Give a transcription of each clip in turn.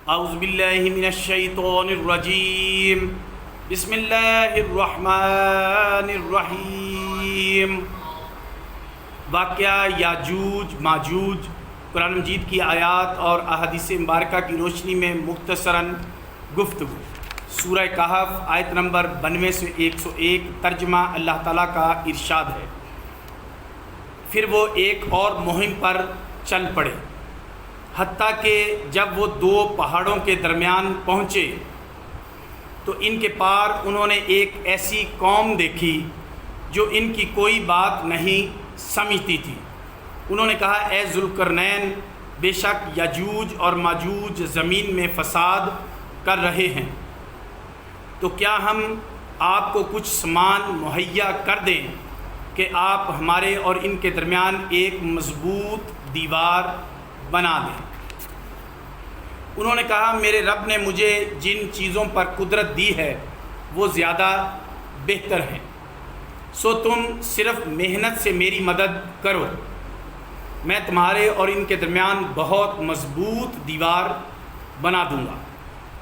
اعوذ باللہ من الشیطان الرجیم بسم اللہ الرحمن الرحیم۔ واقعہ یاجوج ماجوج قرآن مجید کی آیات اور احادیث مبارکہ کی روشنی میں مختصراً گفتگو۔ سورہ کہف آیت نمبر 92 سے 101 ترجمہ اللہ تعالیٰ کا ارشاد ہے، پھر وہ ایک اور مہم پر چل پڑے، حتیٰ کہ جب وہ دو پہاڑوں کے درمیان پہنچے تو ان کے پار انہوں نے ایک ایسی قوم دیکھی جو ان کی کوئی بات نہیں سمجھتی تھی۔ انہوں نے کہا، اے ذوالقرنین، بے شک یاجوج اور ماجوج زمین میں فساد کر رہے ہیں، تو کیا ہم آپ کو کچھ سامان مہیا کر دیں کہ آپ ہمارے اور ان کے درمیان ایک مضبوط دیوار بنا دیں؟ انہوں نے کہا، میرے رب نے مجھے جن چیزوں پر قدرت دی ہے وہ زیادہ بہتر ہیں، سو تم صرف محنت سے میری مدد کرو، میں تمہارے اور ان کے درمیان بہت مضبوط دیوار بنا دوں گا۔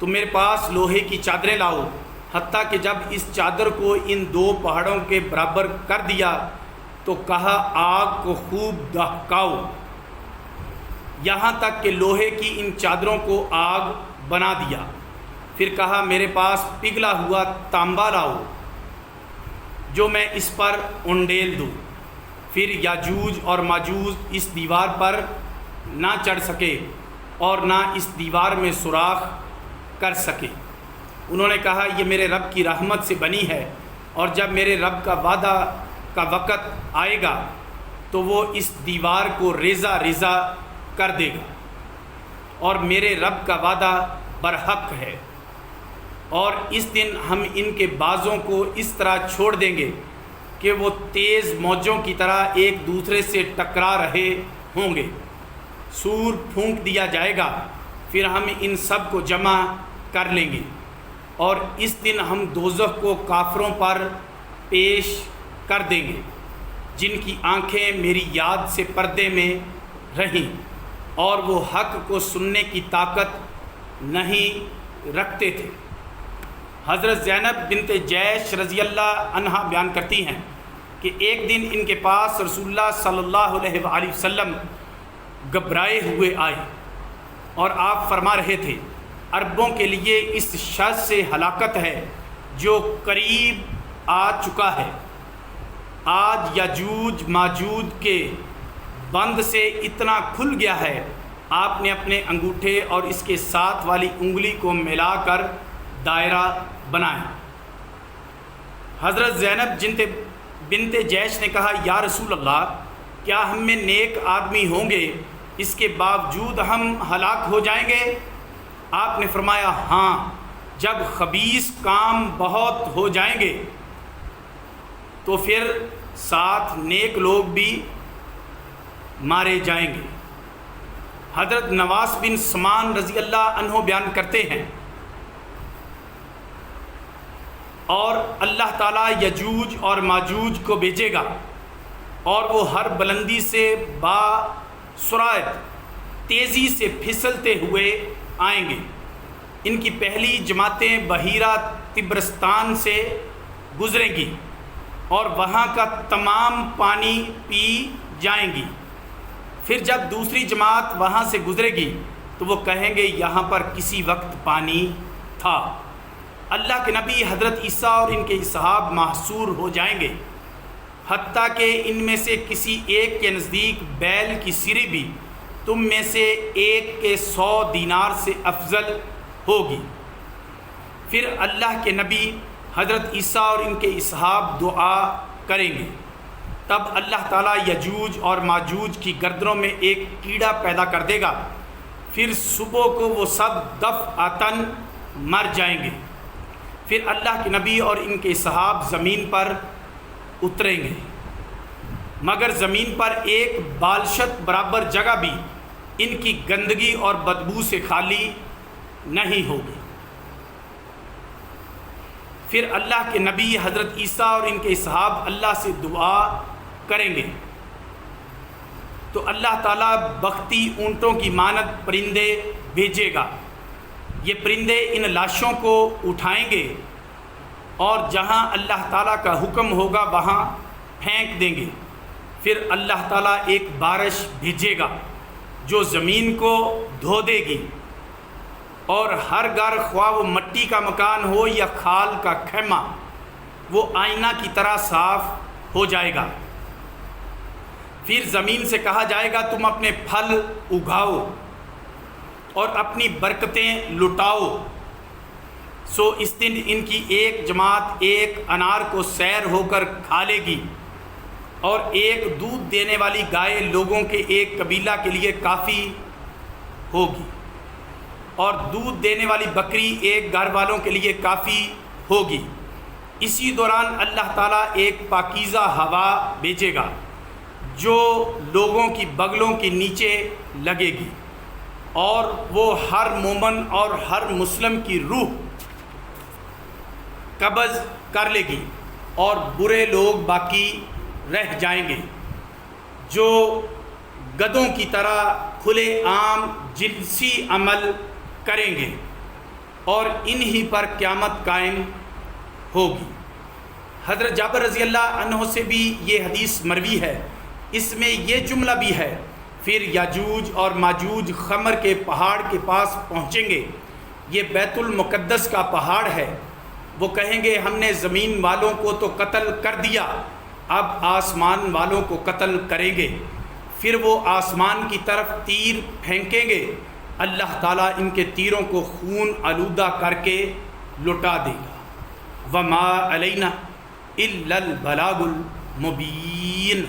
تم میرے پاس لوہے کی چادریں لاؤ، حتیٰ کہ جب اس چادر کو ان دو پہاڑوں کے برابر کر دیا تو کہا، آگ کو خوب دہکاؤ یہاں تک کہ لوہے کی ان چادروں کو آگ بنا دیا۔ پھر کہا، میرے پاس پگھلا ہوا تانبا لاؤ جو میں اس پر انڈیل دوں۔ پھر یاجوج اور ماجوج اس دیوار پر نہ چڑھ سکے اور نہ اس دیوار میں سوراخ کر سکے۔ انہوں نے کہا، یہ میرے رب کی رحمت سے بنی ہے، اور جب میرے رب کا وعدہ کا وقت آئے گا تو وہ اس دیوار کو ریزہ ریزہ کر دے گا، اور میرے رب کا وعدہ برحق ہے، اور اس دن ہم ان کے بازوں کو اس طرح چھوڑ دیں گے کہ وہ تیز موجوں کی طرح ایک دوسرے سے ٹکرا رہے ہوں گے۔ سور پھونک دیا جائے گا، پھر ہم ان سب کو جمع کر لیں گے، اور اس دن ہم دوزخ کو کافروں پر پیش کر دیں گے جن کی آنکھیں میری یاد سے پردے میں رہیں اور وہ حق کو سننے کی طاقت نہیں رکھتے تھے۔ حضرت زینب بنت جیش رضی اللہ عنہا بیان کرتی ہیں کہ ایک دن ان کے پاس رسول اللہ صلی اللہ علیہ وآلہ وسلم گھبرائے ہوئے آئے اور آپ فرما رہے تھے، عربوں کے لیے اس شر سے ہلاکت ہے جو قریب آ چکا ہے۔ آج یاجوج ماجوج کے بند سے اتنا کھل گیا ہے، آپ نے اپنے انگوٹھے اور اس کے ساتھ والی انگلی کو ملا کر دائرہ بنایا۔ حضرت زینب بنت جیش نے کہا، یا رسول اللہ، کیا ہم میں نیک آدمی ہوں گے اس کے باوجود ہم ہلاک ہو جائیں گے؟ آپ نے فرمایا، ہاں، جب خبیث کام بہت ہو جائیں گے تو پھر ساتھ نیک لوگ بھی مارے جائیں گے۔ حضرت نواس بن سمان رضی اللہ عنہ بیان کرتے ہیں، اور اللہ تعالیٰ یاجوج اور ماجوج کو بھیجے گا، اور وہ ہر بلندی سے باسرعت تیزی سے پھسلتے ہوئے آئیں گے۔ ان کی پہلی جماعتیں بحیرہ طبرستان سے گزریں گی اور وہاں کا تمام پانی پی جائیں گی۔ پھر جب دوسری جماعت وہاں سے گزرے گی تو وہ کہیں گے، یہاں پر کسی وقت پانی تھا۔ اللہ کے نبی حضرت عیسیٰ اور ان کے اصحاب محصور ہو جائیں گے، حتیٰ کہ ان میں سے کسی ایک کے نزدیک بیل کی سری بھی تم میں سے ایک کے 100 دینار سے افضل ہوگی۔ پھر اللہ کے نبی حضرت عیسیٰ اور ان کے اصحاب دعا کریں گے، تب اللہ تعالیٰ یاجوج اور ماجوج کی گردنوں میں ایک کیڑا پیدا کر دے گا، پھر صبح کو وہ سب دفعتاً مر جائیں گے۔ پھر اللہ کے نبی اور ان کے صحاب زمین پر اتریں گے، مگر زمین پر ایک بالشت برابر جگہ بھی ان کی گندگی اور بدبو سے خالی نہیں ہوگی۔ پھر اللہ کے نبی حضرت عیسیٰ اور ان کے صحاب اللہ سے دعا کریں گے تو اللہ تعالیٰ بختی اونٹوں کی مانند پرندے بھیجے گا، یہ پرندے ان لاشوں کو اٹھائیں گے اور جہاں اللہ تعالیٰ کا حکم ہوگا وہاں پھینک دیں گے، پھر اللہ تعالیٰ ایک بارش بھیجے گا جو زمین کو دھو دے گی، اور ہر گھر خواہ وہ مٹی کا مکان ہو یا کھال کا خیمہ وہ آئینہ کی طرح صاف ہو جائے گا۔ پھر زمین سے کہا جائے گا تم اپنے پھل اگاؤ اور اپنی برکتیں لٹاؤ، سو اس دن ان کی ایک جماعت ایک انار کو سیر ہو کر کھا لے گی، اور ایک دودھ دینے والی گائے لوگوں کے ایک قبیلہ کے لیے کافی ہوگی، اور دودھ دینے والی بکری ایک گھر والوں کے لیے کافی ہوگی۔ اسی دوران اللہ تعالیٰ ایک پاکیزہ ہوا بھیجے گا جو لوگوں کی بغلوں کے نیچے لگے گی، اور وہ ہر مومن اور ہر مسلم کی روح قبض کر لے گی، اور برے لوگ باقی رہ جائیں گے جو گدھوں کی طرح کھلے عام جنسی عمل کریں گے، اور انہی پر قیامت قائم ہوگی۔ حضرت جابر رضی اللہ عنہ سے بھی یہ حدیث مروی ہے، اس میں یہ جملہ بھی ہے، پھر یاجوج اور ماجوج خمر کے پہاڑ کے پاس پہنچیں گے، یہ بیت المقدس کا پہاڑ ہے، وہ کہیں گے ہم نے زمین والوں کو تو قتل کر دیا، اب آسمان والوں کو قتل کریں گے، پھر وہ آسمان کی طرف تیر پھینکیں گے، اللہ تعالیٰ ان کے تیروں کو خون آلودہ کر کے لٹا دے گا۔ وما علینا الا البلاغ المبین۔